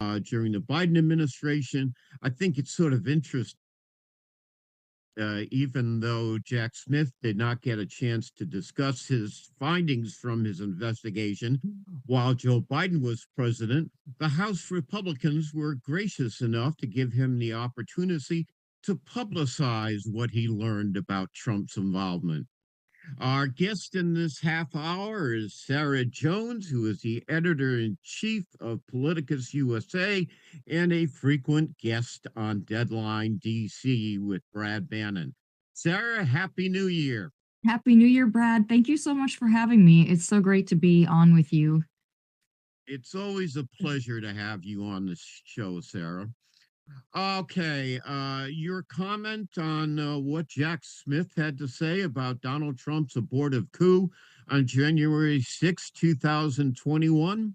during the Biden administration. I think it's sort of interesting, even though Jack Smith did not get a chance to discuss his findings from his investigation while Joe Biden was president, the House Republicans were gracious enough to give him the opportunity to publicize what he learned about Trump's involvement. Our guest in this half hour is Sarah Jones, who is the editor in chief of Politicus USA and a frequent guest on Deadline DC with Brad Bannon. Sarah, Happy New Year. Happy New Year, Brad. Thank you so much for having me. It's so great to be on with you. It's always a pleasure to have you on this show, Sarah. Okay, your comment on what Jack Smith had to say about Donald Trump's abortive coup on January 6, 2021.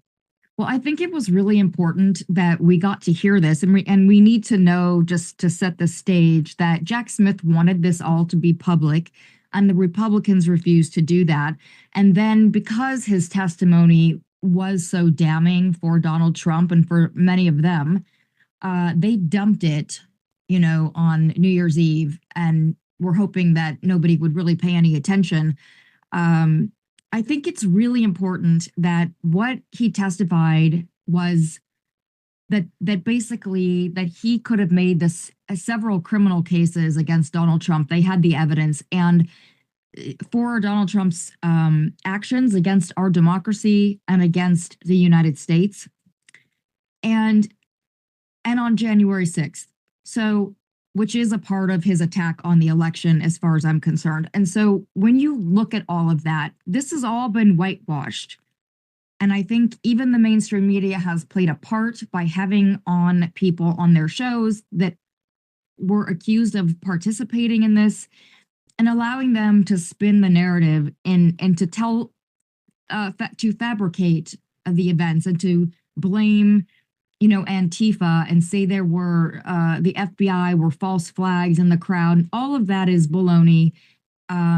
Well, I think it was really important that we got to hear this, and we need to know, just to set the stage, that Jack Smith wanted this all to be public, and the Republicans refused to do that. And then, because his testimony was so damning for Donald Trump and for many of them, they dumped it, on New Year's Eve, and were hoping that nobody would really pay any attention. Um, I think it's really important that what he testified was that basically that he could have made this several criminal cases against Donald Trump. They had the evidence, and for Donald Trump's actions against our democracy and against the United States, and on January 6th. So, which is a part of his attack on the election, as far as I'm concerned. And so, when you look at all of that, this has all been whitewashed. And I think even the mainstream media has played a part by having on people on their shows that were accused of participating in this and allowing them to spin the narrative and to tell, to fabricate the events and to blame Antifa and say there were the FBI were false flags in the crowd. All of that is baloney.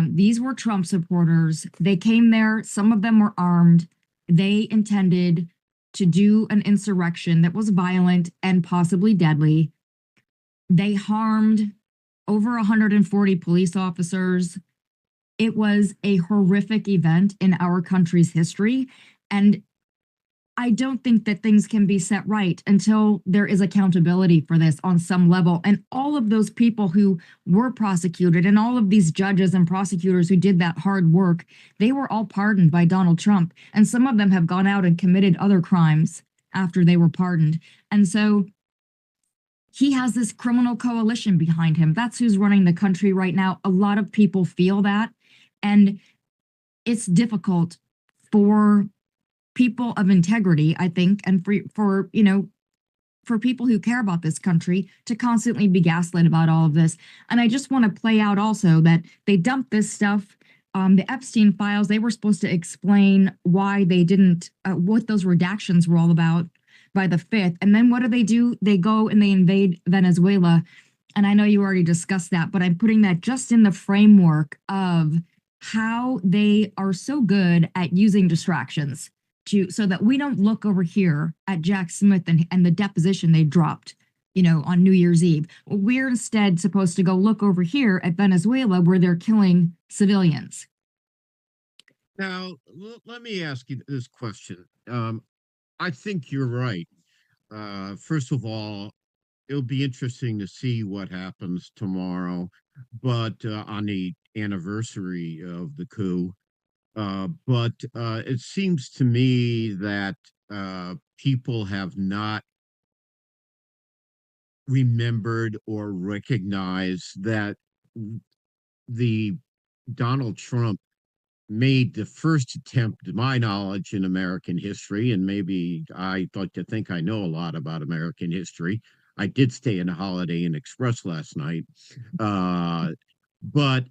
These were Trump supporters. They came there. Some of them were armed. They intended to do an insurrection that was violent and possibly deadly. They harmed over 140 police officers. It was a horrific event in our country's history. And I don't think that things can be set right until there is accountability for this on some level. And all of those people who were prosecuted and all of these judges and prosecutors who did that hard work, they were all pardoned by Donald Trump. And some of them have gone out and committed other crimes after they were pardoned. And so he has this criminal coalition behind him. That's who's running the country right now. A lot of people feel that. And it's difficult for people of integrity, I think, and for people who care about this country to constantly be gaslit about all of this. And I just want to play out also that they dumped this stuff. The Epstein files, they were supposed to explain why they didn't, what those redactions were all about by the 5th. And then what do? They go and they invade Venezuela. And I know you already discussed that, but I'm putting that just in the framework of how they are so good at using distractions so that we don't look over here at Jack Smith and the deposition they dropped, on New Year's Eve. We're instead supposed to go look over here at Venezuela where they're killing civilians. Now, let me ask you this question. I think you're right. First of all, it'll be interesting to see what happens tomorrow, but on the anniversary of the coup. But it seems to me that people have not remembered or recognized that the Donald Trump made the first attempt, to my knowledge, in American history, and maybe I like to think I know a lot about American history. I did stay in a Holiday Inn Express last night, but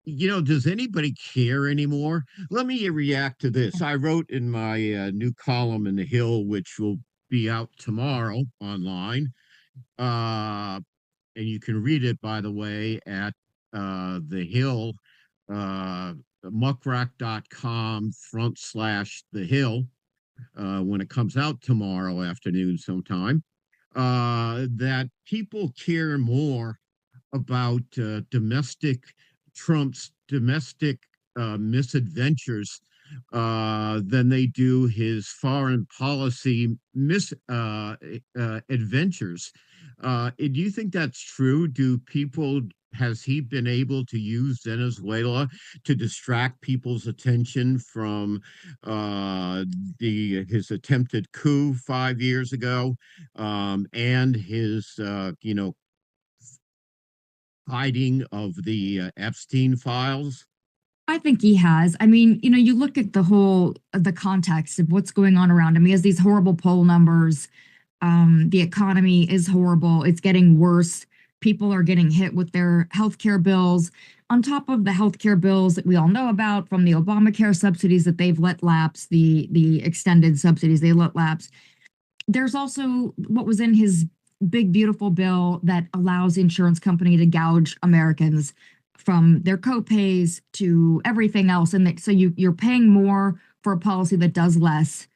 does anybody care anymore? Let me react to this. I wrote in my new column in The Hill, which will be out tomorrow online. And you can read it, by the way, at The Hill, muckrack.com /The Hill. when it comes out tomorrow afternoon sometime, that people care more about Trump's domestic misadventures than they do his foreign policy adventures. Do you think that's true? Do people Has he been able to use Venezuela to distract people's attention from the his attempted coup 5 years ago, and his hiding of the Epstein files? I think he has. I mean, you look at the context of what's going on around him. He has these horrible poll numbers. The economy is horrible. It's getting worse. People are getting hit with their healthcare bills, on top of the healthcare bills that we all know about from the Obamacare subsidies that they've let lapse, the extended subsidies they let lapse. There's also what was in his big beautiful bill that allows insurance company to gouge Americans from their copays to everything else, and so you're paying more for a policy that does less,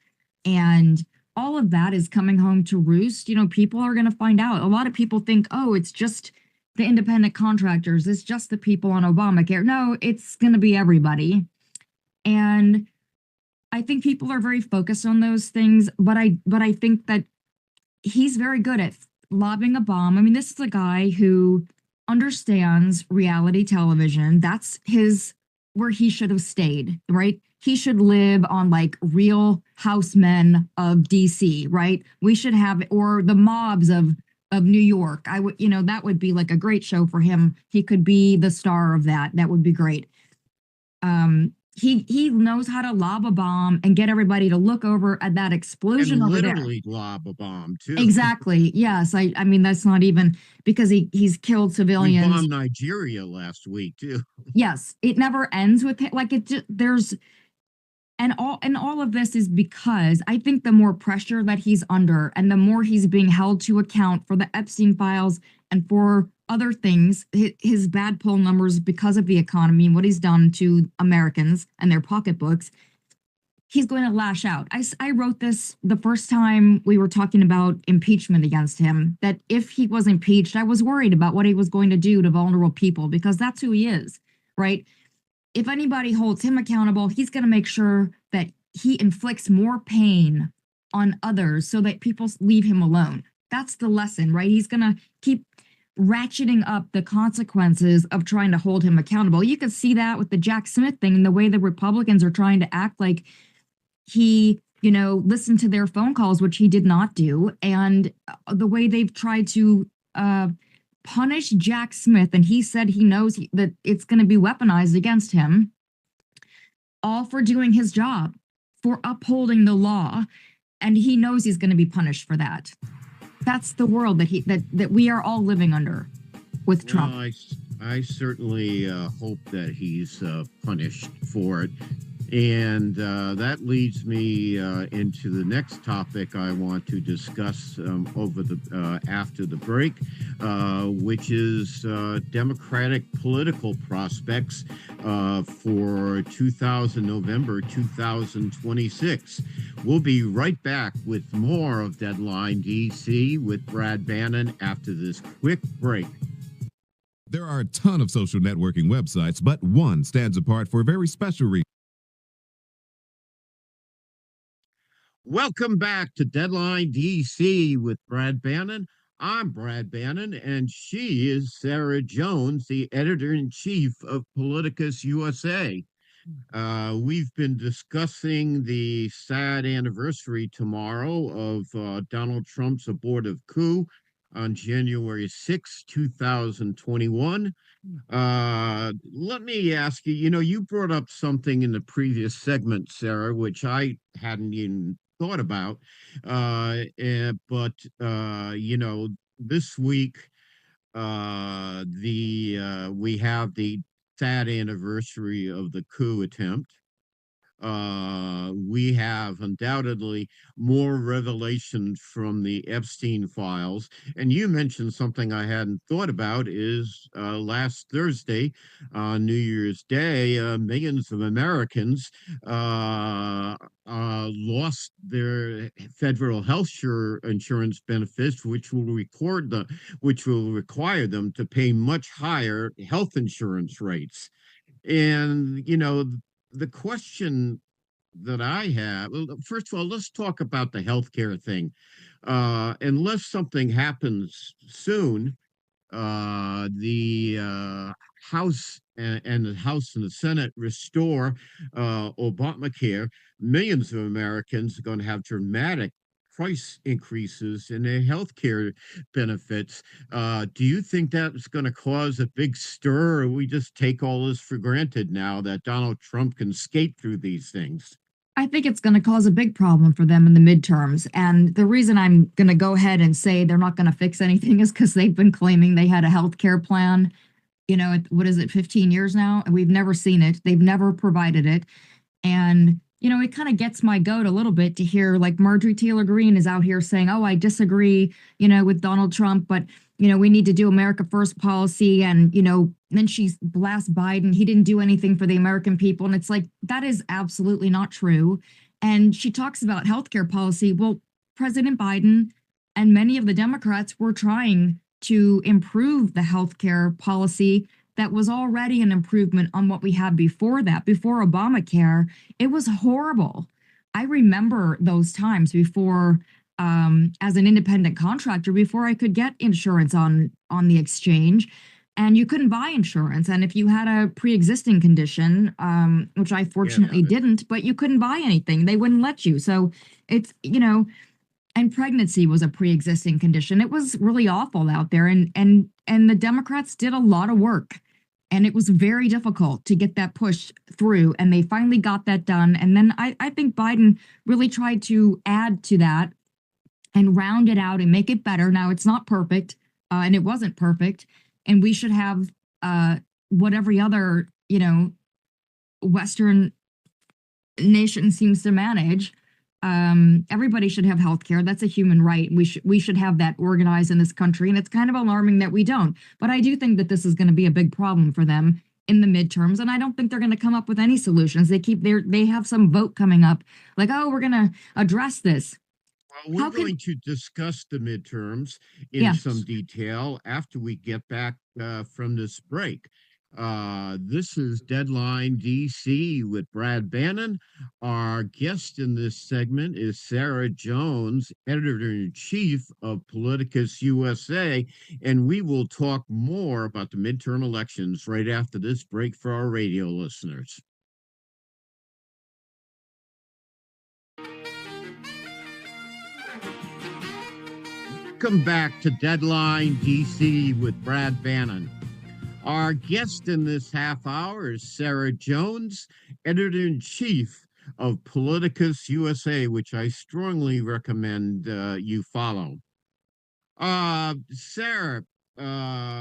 and all of that is coming home to roost. People are going to find out. A lot of people think, oh, it's just the independent contractors, it's just the people on Obamacare. No, it's going to be everybody. And I think people are very focused on those things, but I think that he's very good at lobbing a bomb. I mean, this is a guy who understands reality television. That's his where he should have stayed, right? He should live on like Real Housemen of DC, right? We should have, or the mobs of New York. I would, that would be like a great show for him. He could be the star of that. That would be great. He knows how to lob a bomb and get everybody to look over at that explosion And over there. literally lob a bomb too. Exactly. Yes. I mean, that's not even because he's killed We civilians. bombed Nigeria last week too. Yes. It never ends with it. Like there's and all of this is because I think the more pressure that he's under and the more he's being held to account for the Epstein files and for other things, his bad poll numbers because of the economy and what he's done to Americans and their pocketbooks, he's going to lash out. I wrote this the first time we were talking about impeachment against him, that if he was impeached, I was worried about what he was going to do to vulnerable people because that's who he is, right? If anybody holds him accountable, he's going to make sure that he inflicts more pain on others so that people leave him alone. That's the lesson, right? He's going to keep ratcheting up the consequences of trying to hold him accountable. You can see that with the Jack Smith thing and the way the Republicans are trying to act like he, listened to their phone calls, which he did not do, and the way they've tried to punish Jack Smith, and he said he knows that it's going to be weaponized against him, all for doing his job, for upholding the law, and he knows he's going to be punished for that. That's the world that we are all living under with Trump. Well, I certainly hope that he's punished for it. And that leads me into the next topic I want to discuss after the break, which is Democratic political prospects for November 2026. We'll be right back with more of Deadline DC with Brad Bannon after this quick break. There are a ton of social networking websites, but one stands apart for a very special reason. Welcome back to Deadline DC with Brad Bannon. I'm Brad Bannon, and she is Sarah Jones, the editor-in-chief of Politicus USA. We've been discussing the sad anniversary tomorrow of Donald Trump's abortive coup on January 6, 2021. Let me ask you, you brought up something in the previous segment, Sarah, which I hadn't even thought about. But this week, we have the sad anniversary of the coup attempt. We have undoubtedly more revelations from the Epstein files. And you mentioned something I hadn't thought about is last Thursday, New Year's Day, millions of Americans lost their federal health insurance benefits, which will require them to pay much higher health insurance rates. And, the question that I have, well, first of all, let's talk about the healthcare thing. Unless something happens soon, the House and the House and the Senate restore Obamacare, millions of Americans are going to have dramatic price increases in their health care benefits. Do you think that's going to cause a big stir, or we just take all this for granted now that Donald Trump can skate through these things? I think it's going to cause a big problem for them in the midterms. And the reason I'm going to go ahead and say they're not going to fix anything is because they've been claiming they had a health care plan, what is it, 15 years now? And we've never seen it. They've never provided it. And, it kind of gets my goat a little bit to hear like Marjorie Taylor Greene is out here saying, oh, I disagree, with Donald Trump, but, we need to do America First policy. And, then she blasts Biden. He didn't do anything for the American people. And it's like, that is absolutely not true. And she talks about healthcare policy. Well, President Biden and many of the Democrats were trying to improve the healthcare policy that was already an improvement on what we had before that, before Obamacare. It was horrible. I remember those times before, as an independent contractor, before I could get insurance on the exchange, and you couldn't buy insurance. And if you had a pre-existing condition, which I fortunately didn't, but you couldn't buy anything, they wouldn't let you. So it's, and pregnancy was a pre-existing condition. It was really awful out there, and the Democrats did a lot of work, and it was very difficult to get that push through, and they finally got that done. And then I think Biden really tried to add to that and round it out and make it better. Now it's not perfect, and it wasn't perfect, and we should have what every other Western nation seems to manage. Everybody should have health care. That's a human right. We should have that organized in this country. And it's kind of alarming that we don't. But I do think that this is going to be a big problem for them in the midterms. And I don't think they're going to come up with any solutions. They have some vote coming up like, oh, we're going to address this. We're going to discuss the midterms in some detail after we get back from this break. This is Deadline DC with Brad Bannon. Our guest in this segment is Sarah Jones, editor-in-chief of Politicus USA, and we will talk more about the midterm elections right after this break for our radio listeners. Welcome back to Deadline DC with Brad Bannon. Our guest in this half hour is Sarah Jones, editor-in-chief of Politicus USA, which I strongly recommend you follow. Sarah,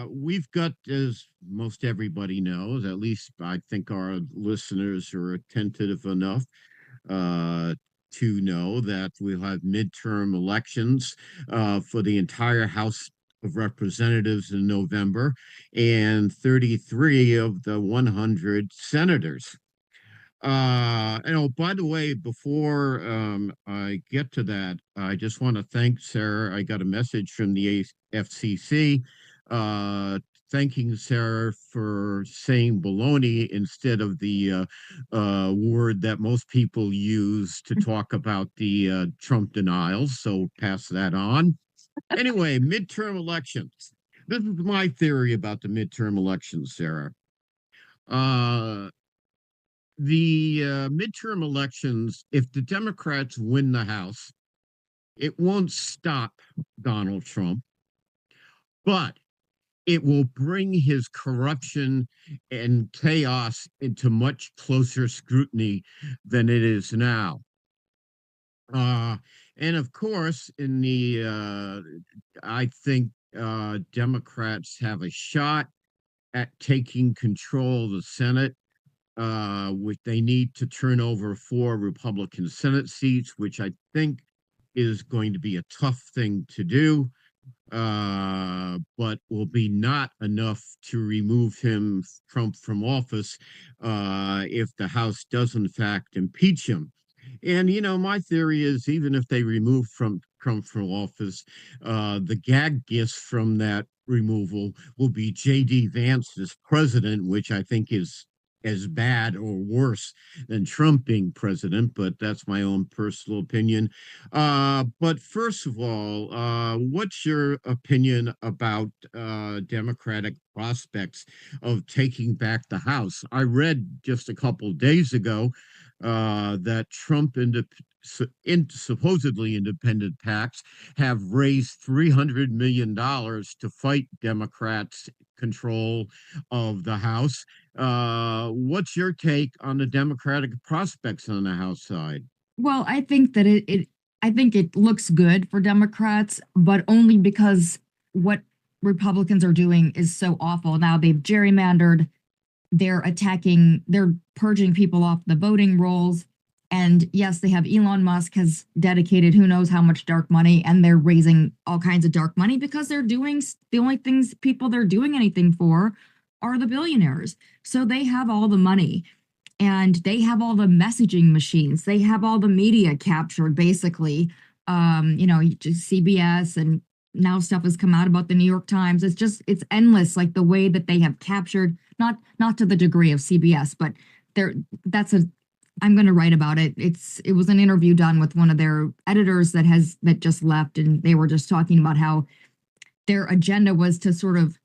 we've got, as most everybody knows, at least I think our listeners are attentive enough to know that we'll have midterm elections for the entire House of Representatives in November and 33 of the 100 senators. By the way, before I get to that, I just want to thank Sarah. I got a message from the FCC thanking Sarah for saying baloney instead of the word that most people use to talk about the Trump denials. So pass that on. Anyway, midterm elections. This is my theory about the midterm elections, Sarah. The midterm elections, if the Democrats win the House, it won't stop Donald Trump, but it will bring his corruption and chaos into much closer scrutiny than it is now. And of course, I think Democrats have a shot at taking control of the Senate which they need to turn over 4 Republican Senate seats, which I think is going to be a tough thing to do, but will be not enough to remove Trump from office, if the House does in fact impeach him. And my theory is even if they remove from Trump from office, the gag gifts from that removal will be J.D. Vance as president, which I think is as bad or worse than Trump being president, but that's my own personal opinion. But first of all, what's your opinion about Democratic prospects of taking back the House? I read just a couple days ago that Trump supposedly independent PACs have raised $300 million to fight Democrats' control of the House. What's your take on the Democratic prospects on the House side? Well, I think that I think it looks good for Democrats, but only because what Republicans are doing is so awful. Now they've gerrymandered, they're purging people off the voting rolls. And yes, they have Elon Musk has dedicated who knows how much dark money, and they're raising all kinds of dark money because they're doing the only things people they're doing anything for are the billionaires. So they have all the money and they have all the messaging machines. They have all the media captured basically. Just CBS, and now stuff has come out about the New York Times. It's endless, like the way that they have captured, not to the degree of CBS, but I'm going to write about it. It was an interview done with one of their editors that just left, and they were just talking about how their agenda was to sort of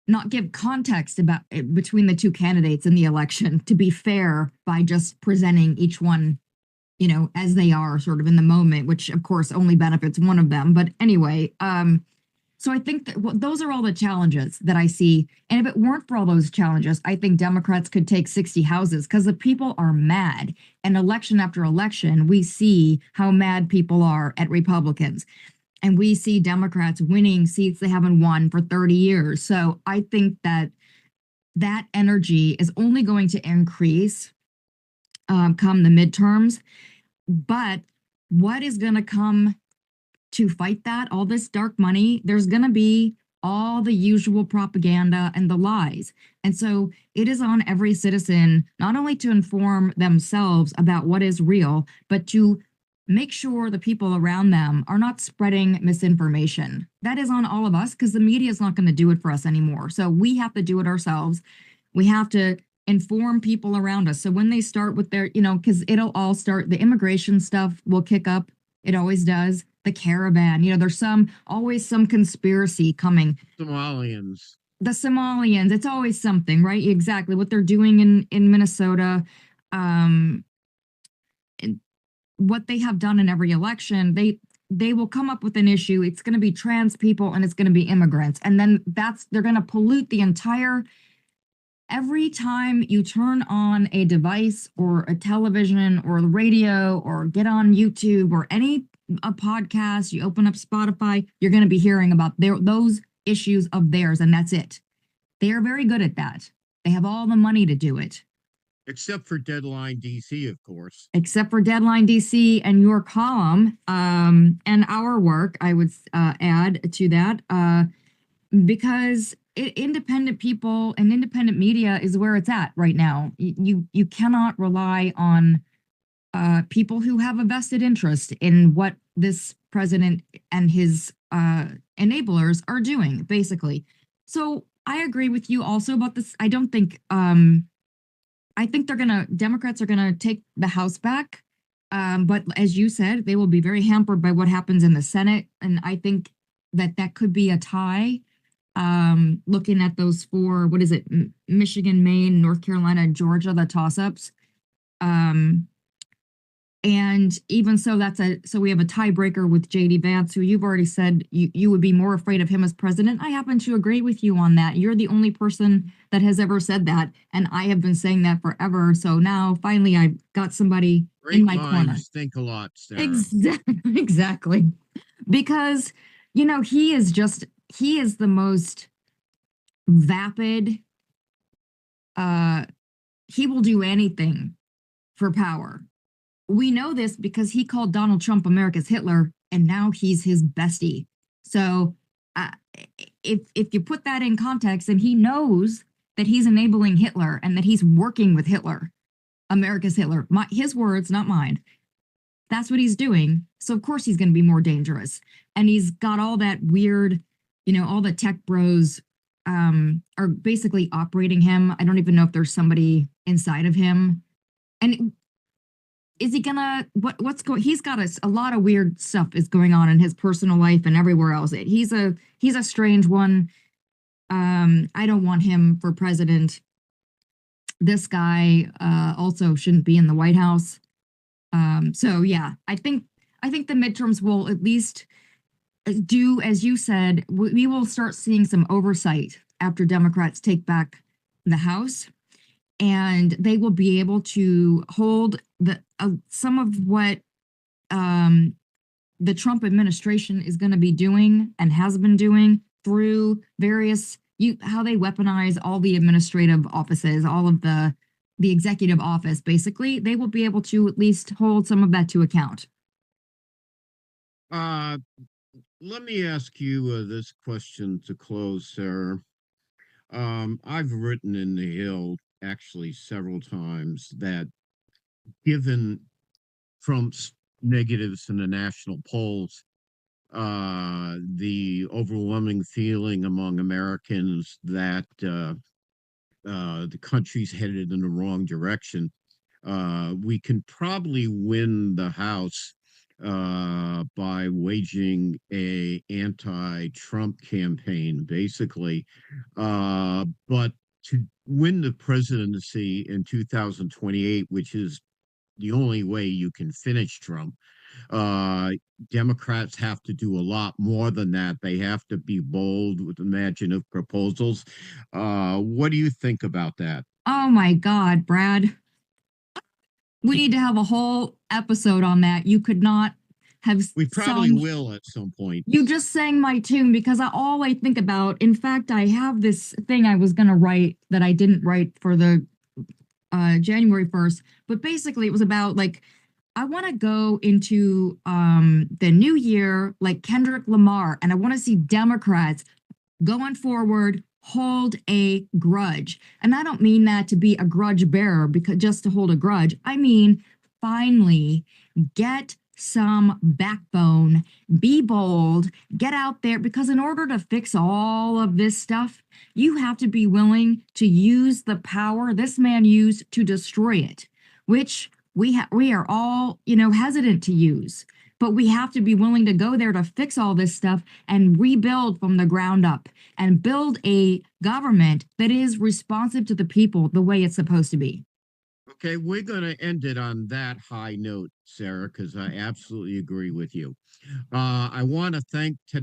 not give context about between the two candidates in the election, to be fair by just presenting each one, as they are sort of in the moment, which of course only benefits one of them. But anyway, so I think that those are all the challenges that I see. And if it weren't for all those challenges, I think Democrats could take 60 houses because the people are mad. And election after election, we see how mad people are at Republicans. And we see Democrats winning seats they haven't won for 30 years. So I think that energy is only going to increase come the midterms. But what is going to come to fight that, all this dark money? There's going to be all the usual propaganda and the lies. And so it is on every citizen not only to inform themselves about what is real, but to make sure the people around them are not spreading misinformation. That is on all of us because the media is not going to do it for us anymore. So we have to do it ourselves. We have to inform people around us. So when they start with their, because it'll all start, the immigration stuff will kick up. It always does. The caravan, there's always some conspiracy coming. The Somalians, it's always something, right? Exactly what they're doing in Minnesota. And what they have done in every election, they will come up with an issue. It's going to be trans people and it's going to be immigrants. And then they're going to pollute the entire. Every time you turn on a device or a television or the radio or get on YouTube or a podcast, you open up Spotify, you're going to be hearing about those issues of theirs, and that's it. They are very good at that. They have all the money to do it. Except for Deadline DC, of course. Except for Deadline DC and your column and our work, I would add to that, because independent people and independent media is where it's at right now. You cannot rely on people who have a vested interest in what this president and his enablers are doing, basically. So I agree with you also about this. I don't think, I think Democrats are gonna take the House back. But as you said, they will be very hampered by what happens in the Senate. And I think that could be a tie. Looking at those 4, what is it? Michigan, Maine, North Carolina, and Georgia, the toss-ups. And even so, so we have a tiebreaker with J.D. Vance, who you've already said you would be more afraid of him as president. I happen to agree with you on that. You're the only person that has ever said that, and I have been saying that forever. So now, finally, I've got somebody in my corner. Think a lot, Sarah. Exactly. Because, he is the most vapid, he will do anything for power. We know this because he called Donald Trump America's Hitler, and now he's his bestie. So, uh, if you put that in context, and he knows that he's enabling Hitler and that he's working with Hitler, America's Hitler, his words, not mine. That's what he's doing. So of course he's going to be more dangerous. And he's got all that weird, all the tech bros are basically operating him. I don't even know if there's somebody inside of him. And is he gonna what's going? He's got a lot of weird stuff is going on in his personal life and everywhere else. He's a strange one. I don't want him for president. This guy also shouldn't be in the White House. So yeah, I think the midterms will at least do, as you said, we will start seeing some oversight after Democrats take back the House, and they will be able to hold some of what the Trump administration is going to be doing and has been doing through various how they weaponize all the administrative offices, all of the executive office. Basically, they will be able to at least hold some of that to account. Let me ask you this question to close, Sarah. I've written in the Hill actually several times that given Trump's negatives in the national polls, the overwhelming feeling among Americans that the country's headed in the wrong direction, we can probably win the House by waging a anti-Trump campaign, basically. But to win the presidency in 2028, which is the only way you can finish Trump, Democrats have to do a lot more than that. They have to be bold with imaginative proposals. What do you think about that? Oh my God, Brad. We need to have a whole episode on that. You could not have. We probably will at some point. You just sang my tune because all I think about, in fact, I have this thing I was going to write that I didn't write for the January 1st, but basically it was about I want to go into the new year like Kendrick Lamar, and I want to see Democrats going forward hold a grudge. And I don't mean that to be a grudge bearer because just to hold a grudge. I mean, finally get some backbone, be bold, get out there, because in order to fix all of this stuff, you have to be willing to use the power this man used to destroy it, which we are all, hesitant to use. But we have to be willing to go there to fix all this stuff and rebuild from the ground up and build a government that is responsive to the people the way it's supposed to be. Okay, we're going to end it on that high note, Sarah, because I absolutely agree with you. I want to thank today.